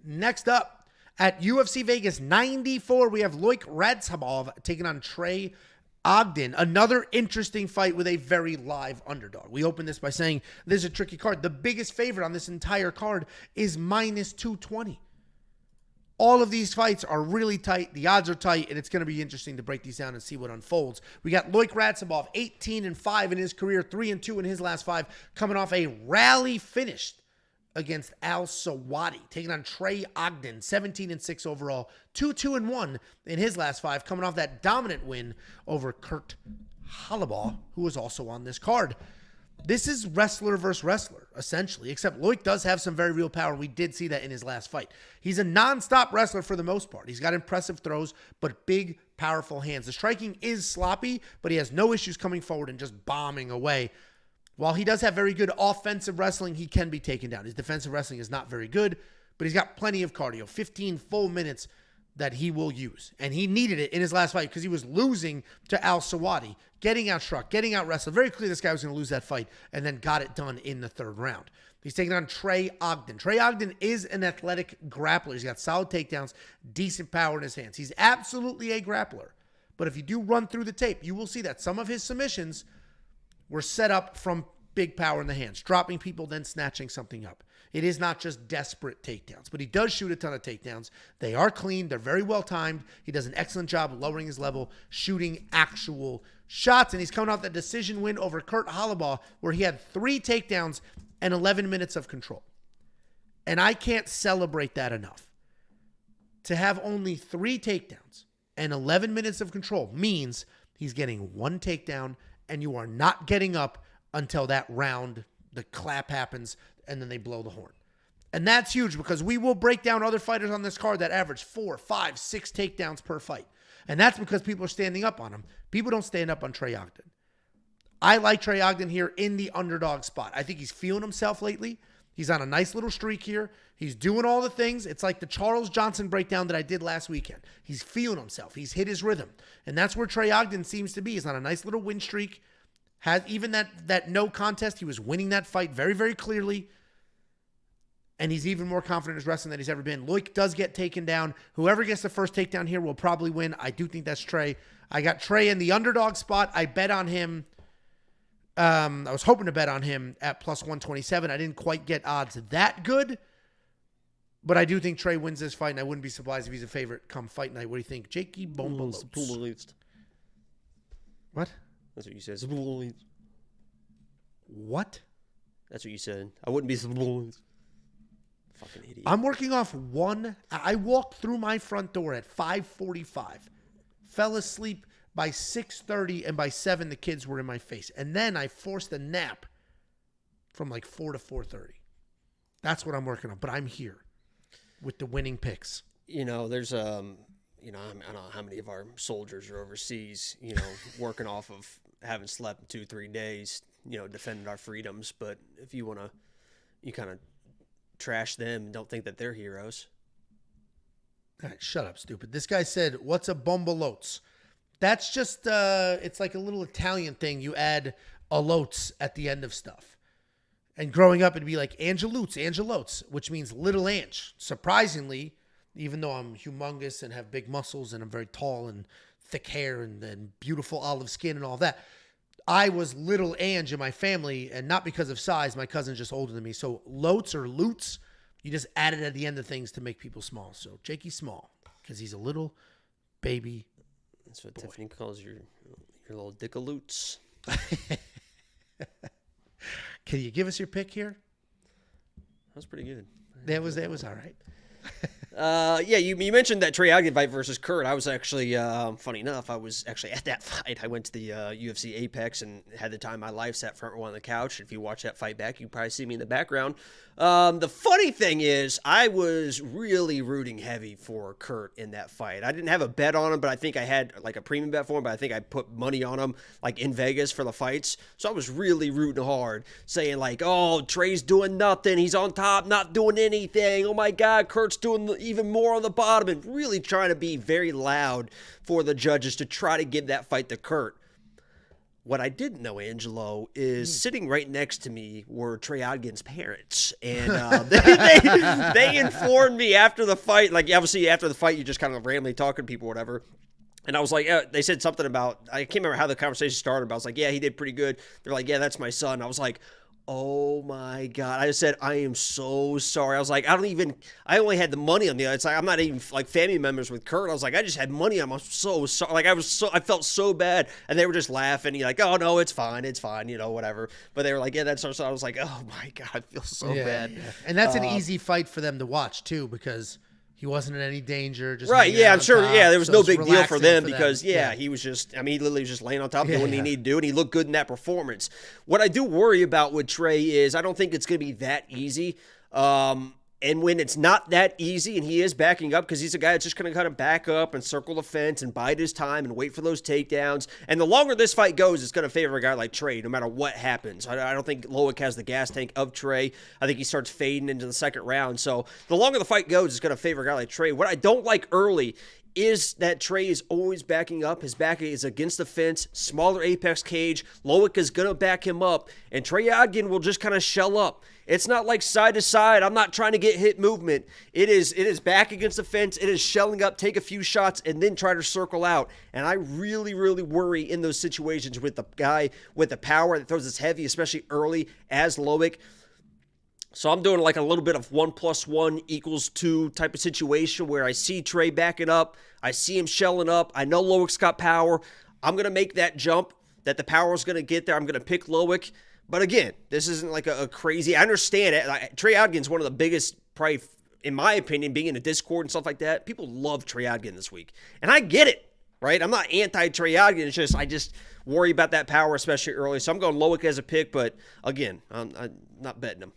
Next up, at UFC Vegas 94, we have Loik Radzhabov taking on Trey Ogden. Another interesting fight with a very live underdog. We open this by saying this is a tricky card. The biggest favorite on this entire card is minus 220. All of these fights are really tight. The odds are tight, and it's going to be interesting to break these down and see what unfolds. We got Loik Radzhabov, 18-5 in his career, 3-2 in his last 5, coming off a rally finish against Al-Sawadi, taking on Trey Ogden, 17-6 overall, 2-1 in his last 5, coming off that dominant win over Kurt Holobaugh, who was also on this card. This is wrestler versus wrestler, essentially, except Loik does have some very real power. We did see that in his last fight. He's a nonstop wrestler for the most part. He's got impressive throws, but big, powerful hands. The striking is sloppy, but he has no issues coming forward and just bombing away. While he does have very good offensive wrestling, he can be taken down. His defensive wrestling is not very good, but he's got plenty of cardio, 15 full minutes that he will use. And he needed it in his last fight because he was losing to Al-Sawadi, getting outstruck, getting out wrestled. Very clear this guy was going to lose that fight, and then got it done in the 3rd round. He's taking on Trey Ogden. Trey Ogden is an athletic grappler. He's got solid takedowns, decent power in his hands. He's absolutely a grappler. But if you do run through the tape, you will see that some of his submissions were set up from big power in the hands, dropping people, then snatching something up. It is not just desperate takedowns, but he does shoot a ton of takedowns. They are clean. They're very well timed. He does an excellent job of lowering his level, shooting actual shots. And he's coming off the decision win over Kurt Holobaugh, where he had 3 takedowns and 11 minutes of control. And I can't celebrate that enough. To have only 3 takedowns and 11 minutes of control means he's getting 1 takedown, and you are not getting up until that round, the clap happens, and then they blow the horn. And that's huge because we will break down other fighters on this card that average 4, 5, 6 takedowns per fight. And that's because people are standing up on him. People don't stand up on Trey Ogden. I like Trey Ogden here in the underdog spot. I think he's feeling himself lately. He's on a nice little streak here. He's doing all the things. It's like the Charles Johnson breakdown that I did last weekend. He's feeling himself. He's hit his rhythm. And that's where Trey Ogden seems to be. He's on a nice little win streak. Has even that no contest, he was winning that fight very, very clearly. And he's even more confident in his wrestling than he's ever been. Loik does get taken down. Whoever gets the first takedown here will probably win. I do think that's Trey. I got Trey in the underdog spot. I bet on him. I was hoping to bet on him at plus 127. I didn't quite get odds that good. But I do think Trey wins this fight, and I wouldn't be surprised if he's a favorite come fight night. What do you think? Jakey Bombalotz. What? That's what you said. What? That's what you said. I wouldn't be fucking idiot. I'm working off one. I walked through my front door at 5:45, fell asleep by 6:30, and by 7 the kids were in my face. And then I forced a nap from like 4 to 4:30. That's what I'm working on. But I'm here with the winning picks. You know, there's I don't know how many of our soldiers are overseas, working off of haven't slept in 2-3 days, defending our freedoms. But if you want to, you kind of trash them and don't think that they're heroes. All right, shut up, stupid. This guy said, what's a bombalotz? That's just, it's like a little Italian thing. You add alotes at the end of stuff. And growing up, it'd be like angelotes, which means little Ange. Surprisingly, even though I'm humongous and have big muscles and I'm very tall and thick hair and beautiful olive skin and all that, I was little Ange in my family, and not because of size. My cousin's just older than me. So lotes or loots, you just add it at the end of things to make people small. So Jakey's small because he's a little baby. That's what boy. Tiffany calls your little dickaloots. Can you give us your pick here? That was pretty good. That was all right. You mentioned that Trey Ogden fight versus Kurt. I was actually, funny enough, I was actually at that fight. I went to the UFC Apex and had the time of my life, sat front row on the couch. If you watch that fight back, you can probably see me in the background. The funny thing is, I was really rooting heavy for Kurt in that fight. I didn't have a bet on him, but I think I had like a premium bet for him, but I think I put money on him like in Vegas for the fights. So I was really rooting hard, saying like, oh, Trey's doing nothing. He's on top, not doing anything. Oh my God, Kurt's doing even more on the bottom, and really trying to be very loud for the judges to try to give that fight to Kurt. What I didn't know, Angelo, is sitting right next to me were Trey Ogden's parents, and they informed me after the fight. Like, obviously, after the fight, you just kind of randomly talking to people, or whatever. And I was like, they said something about, I can't remember how the conversation started, but I was like, yeah, he did pretty good. They're like, yeah, that's my son. I was like, oh my God. I just said, I am so sorry. I was like, I only had the money on the other. It's like, I'm not even like family members with Kurt. I was like, I just had money. I'm so sorry. Like, I felt so bad. And they were just laughing. You're like, oh no, it's fine. It's fine. Whatever. But they were like, yeah, that's so I was like, oh my God, I feel so bad. Yeah. And that's an easy fight for them to watch too, because he wasn't in any danger. Just right, yeah, I'm sure. Top, yeah, there was no big deal for them for because, he was just, he literally was just laying on top of doing what he needed to do, and he looked good in that performance. What I do worry about with Trey is I don't think it's going to be that easy. And when it's not that easy and he is backing up, because he's a guy that's just going to kind of back up and circle the fence and bide his time and wait for those takedowns. And the longer this fight goes, it's going to favor a guy like Trey no matter what happens. I don't think Loik has the gas tank of Trey. I think he starts fading into the second round. So the longer the fight goes, it's going to favor a guy like Trey. What I don't like early is that Trey is always backing up. His back is against the fence, smaller apex cage. Loik is going to back him up, and Trey Ogden will just kind of shell up. It's not like side to side. I'm not trying to get hit movement. It is back against the fence. It is shelling up, take a few shots, and then try to circle out. And I really, really worry in those situations with the guy with the power that throws this heavy, especially early, as Loik. So I'm doing like a little bit of 1 + 1 = 2 type of situation where I see Trey backing up. I see him shelling up. I know Loik's got power. I'm going to make that jump that the power is going to get there. I'm going to pick Loik. But again, this isn't like a crazy, I understand it. Like, Trey Ogden's one of the biggest, probably, in my opinion, being in a Discord and stuff like that. People love Trey Ogden this week. And I get it, right? I'm not anti-Trey Ogden. It's just, I just worry about that power, especially early. So I'm going Loik as a pick, but again, I'm not betting him.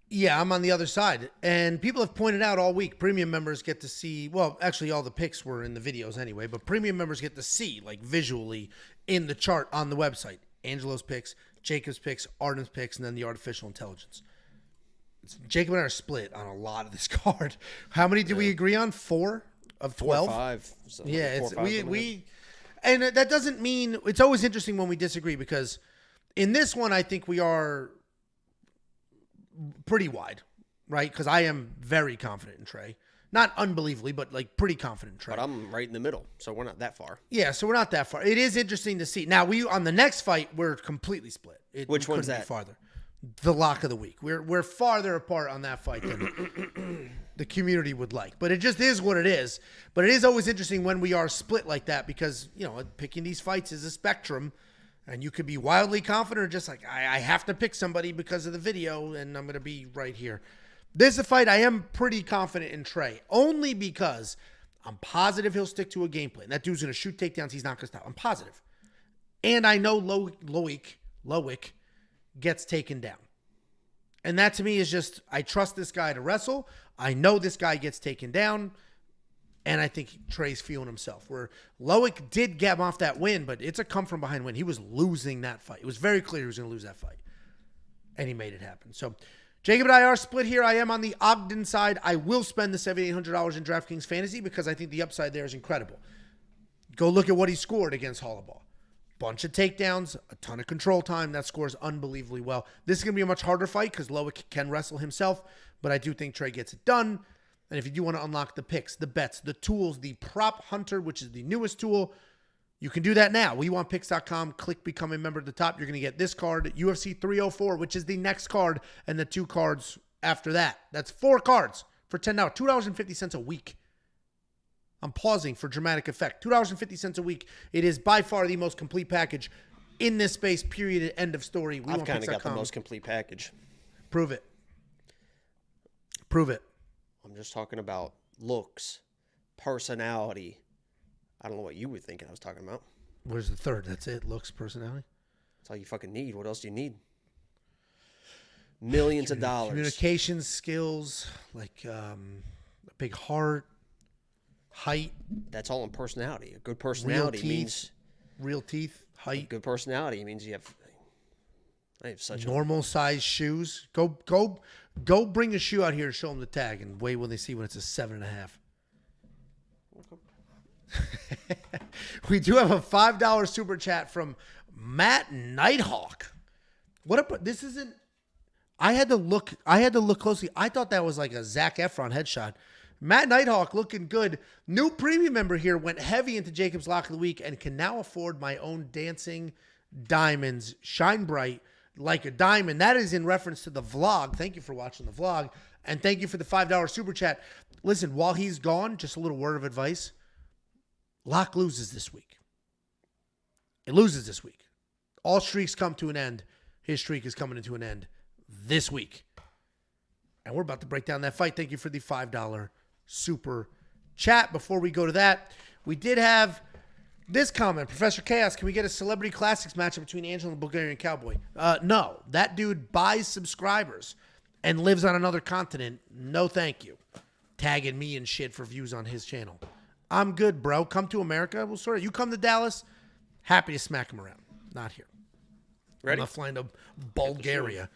Yeah, I'm on the other side. And people have pointed out all week, premium members get to see, well, actually all the picks were in the videos anyway, but premium members get to see, like, visually in the chart on the website, Angelo's picks, Jacob's picks, Arden's picks, and then the artificial intelligence. Jacob and I are split on a lot of this card. How many did we agree on? 4 of 12? 4 or 5. Yeah, and that doesn't mean, it's always interesting when we disagree, because in this one, I think we are pretty wide, right? Because I am very confident in Trey. Not unbelievably, but like pretty confident in Trey. But I'm right in the middle, so we're not that far. Yeah, so we're not that far. It is interesting to see. Now, on the next fight, we're completely split. Which one's that? Farther. The lock of the week. We're farther apart on that fight than the community would like. But it just is what it is. But it is always interesting when we are split like that, because, picking these fights is a spectrum. And you could be wildly confident or just like, I have to pick somebody because of the video, and I'm going to be right here. This is a fight I am pretty confident in Trey, only because I'm positive he'll stick to a game plan. That dude's going to shoot takedowns. He's not going to stop. I'm positive. And I know Loik gets taken down. And that to me is just, I trust this guy to wrestle. I know this guy gets taken down. And I think Trey's feeling himself. Where Loik did get him off that win, but it's a come from behind win. He was losing that fight. It was very clear he was going to lose that fight. And he made it happen. So Jacob and I are split here. I am on the Ogden side. I will spend the $7,800 in DraftKings Fantasy because I think the upside there is incredible. Go look at what he scored against Holloway. Bunch of takedowns, a ton of control time. That scores unbelievably well. This is going to be a much harder fight because Loik can wrestle himself, but I do think Trey gets it done. And if you do want to unlock the picks, the bets, the tools, the Prop Hunter, which is the newest tool, you can do that now. WeWantPicks.com. Click Become a Member at the top. You're going to get this card, UFC 304, which is the next card, and the 2 cards after that. That's 4 cards for $10. $2.50 a week. I'm pausing for dramatic effect. $2.50 a week. It is by far the most complete package in this space, period, end of story. I've kind of got the most complete package. Prove it. Prove it. I'm just talking about looks, personality. I don't know what you were thinking I was talking about. Where's the third? That's it? Looks, personality? That's all you fucking need. What else do you need? Millions of dollars. Communication skills, like a big heart, height. That's all in personality. A good personality means... Real teeth, height. Good personality means you have... I have such normal size shoes. Go bring a shoe out here and show them the tag and wait when they see when it's a 7.5. We do have a $5 super chat from Matt Nighthawk. This isn't. I had to look closely. I thought that was like a Zac Efron headshot. Matt Nighthawk looking good. New premium member here went heavy into Jacob's Lock of the Week and can now afford my own dancing diamonds. Shine bright like a diamond. That is in reference to the vlog. Thank you for watching the vlog. And thank you for the $5 super chat. Listen, while he's gone, just a little word of advice. Lock loses this week. It loses this week. All streaks come to an end. His streak is coming into an end this week. And we're about to break down that fight. Thank you for the $5 super chat. Before we go to that, we did have this comment. Professor Chaos, can we get a Celebrity Classics matchup between Angelo and the Bulgarian Cowboy? No. That dude buys subscribers and lives on another continent. No thank you. Tagging me and shit for views on his channel. I'm good, bro. Come to America. We'll sort it. You come to Dallas, happy to smack him around. Not here. Ready? I'm not flying to Bulgaria.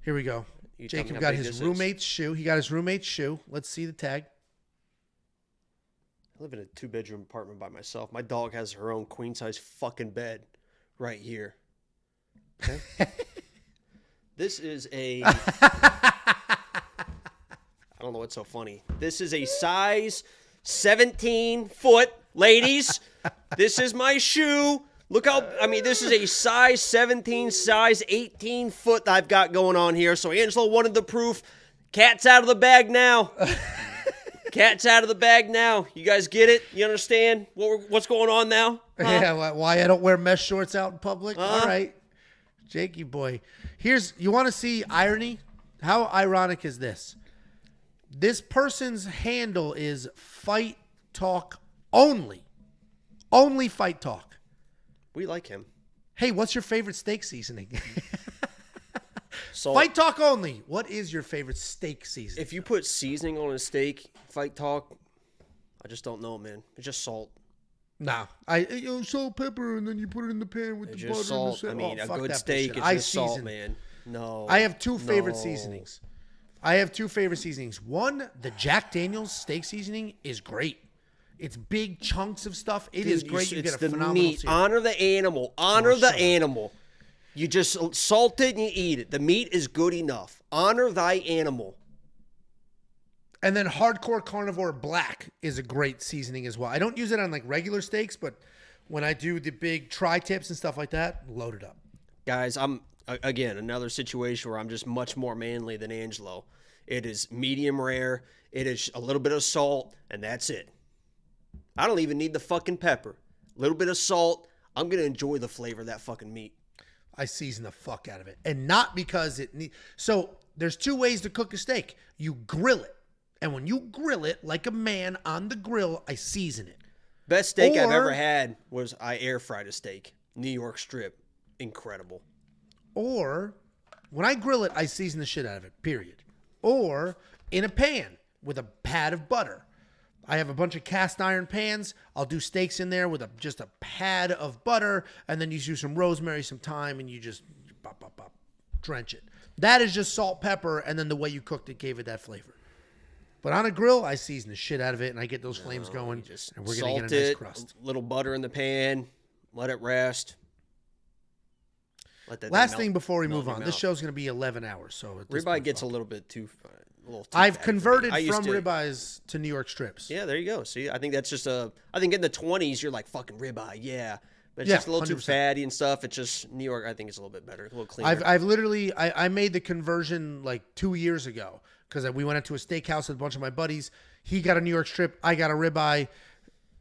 Here we go. You tell me Jacob how got big his this is. roommate's shoe. He got his roommate's shoe. Let's see the tag. I live in a 2-bedroom apartment by myself. My dog has her own queen-size fucking bed right here. Okay? This is a... I don't know what's so funny. This is a size 17 foot, ladies. This is my shoe. Look how, this is a size 17, size 18 foot I've got going on here. So Angelo wanted the proof. Cat's out of the bag now. Cat's out of the bag now. You guys get it? You understand what's going on now? Huh? Yeah, why I don't wear mesh shorts out in public? All right. Jakey boy. You want to see irony? How ironic is this? This person's handle is Fight Talk Only. Only Fight Talk. We like him. Hey, what's your favorite steak seasoning? Salt. Fight Talk Only. What is your favorite steak seasoning? If you put seasoning on a steak, Fight Talk, I just don't know, man. It's just salt. Nah. Salt, pepper, and then you put it in the pan with It's the just butter. salt. And A good steak is just salt, man. No. I have two favorite seasonings. One, the Jack Daniel's steak seasoning is great. It's big chunks of stuff. It is great. You get a phenomenal meat. seasoning. Honor the animal. Honor the animal. You just salt it and you eat it. The meat is good enough. Honor thy animal. And then Hardcore Carnivore Black is a great seasoning as well. I don't use it on like regular steaks, but when I do the big tri-tips and stuff like that, load it up. Guys, I'm, again, another situation where I'm just much more manly than Angelo. It is medium rare. It is a little bit of salt, and that's it. I don't even need the fucking pepper. A little bit of salt. I'm going to enjoy the flavor of that fucking meat. I season the fuck out of it. And not because it needs... So there's two ways to cook a steak. You grill it. And when you grill it like a man on the grill, I season it. Best steak I've ever had was I air fried a steak. New York strip. Incredible. Or when I grill it, I season the shit out of it, period. Or in a pan with a pad of butter. I have a bunch of cast iron pans. I'll do steaks in there with just a pad of butter, and then you do some rosemary, some thyme, and you just drench it. That is just salt, pepper, and then the way you cooked it gave it that flavor. But on a grill, I season the shit out of it, and I get those flames going, and we're going to get a nice crust. A little butter in the pan, let it rest. Last thing before we move on, this show's going to be 11 hours. So ribeye gets a little bit too... I've converted from ribeyes to New York strips. Yeah, there you go. See, I think that's just I think in the 20s, you're like, fucking ribeye, yeah. But it's just a little 100%. Too fatty and stuff. It's just, New York, I think it's a little bit better. A little cleaner. I've literally, I made the conversion like 2 years ago because we went into a steakhouse with a bunch of my buddies. He got a New York strip. I got a ribeye.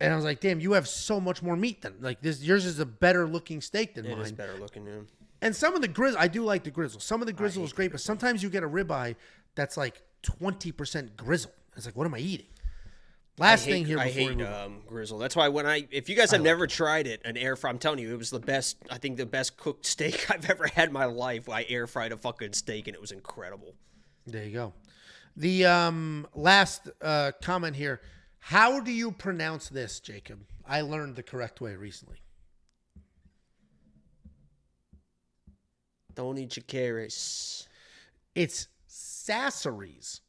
And I was like, damn, you have so much more meat than, like, this. Yours is a better looking steak than mine. It is better looking, yeah. And some of the grizzle, I do like the grizzle. Some of the grizzle is great, but sometimes you get a ribeye that's like 20% grizzle. It's like, what am I eating? Last thing here before we move on. Grizzle. That's why if you guys have never tried it, an air fry, I'm telling you, it was the best, I think the best cooked steak I've ever had in my life. I air fried a fucking steak and it was incredible. There you go. The last comment here. How do you pronounce this, Jacob? I learned the correct way recently. Tony Chakeris. It's Sasseries.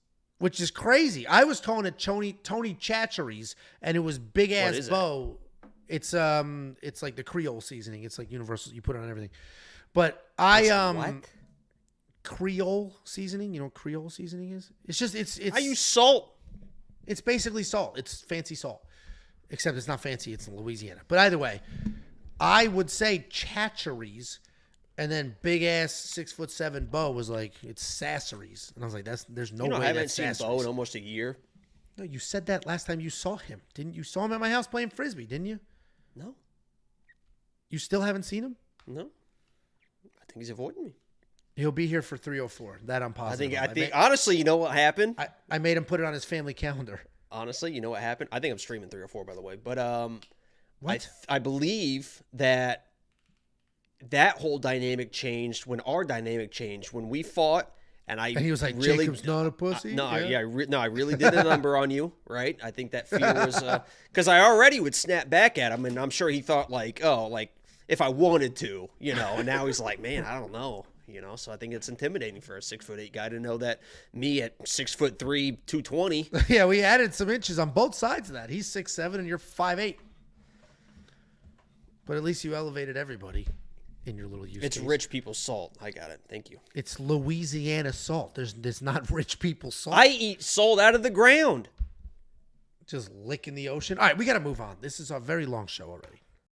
which is crazy. I was calling it Tony Chachere's, and it was big ass Bo. It's like the Creole seasoning. It's like universal. You put it on everything. But what? Creole seasoning. You know what Creole seasoning is? It's just it's. I use salt. It's basically salt. It's fancy salt, except it's not fancy. It's in Louisiana. But either way, I would say Chachere's, and then big ass 6'7" Bo was like it's Sasseries, and I was like, there's no way. I haven't that's seen Sasseries. Bo in almost a year. No, you said that last time you saw him, didn't you? Saw him at my house playing frisbee, didn't you? No. You still haven't seen him? No. I think he's avoiding me. He'll be here for 3:04. That I'm positive. I think honestly, you know what happened? I made him put it on his family calendar. Honestly, you know what happened? I think I'm streaming 3:04, by the way. But What? I believe that whole dynamic changed when our dynamic changed when we fought, and he was like, really, Jacob's not a pussy. I really did a number on you, right? I think that fear was because I already would snap back at him, and I'm sure he thought like, oh, like if I wanted to, and now he's like, man, I don't know. So I think it's intimidating for a 6'8" guy to know that me at 6'3", 220. Yeah, we added some inches on both sides of that. He's 6'7" and you're 5'8". But at least you elevated everybody in your little use It's case. rich people's salt. I got it. Thank you. It's Louisiana salt. There's not rich people salt. I eat salt out of the ground. Just licking the ocean. All right, we got to move on. This is a very long show already.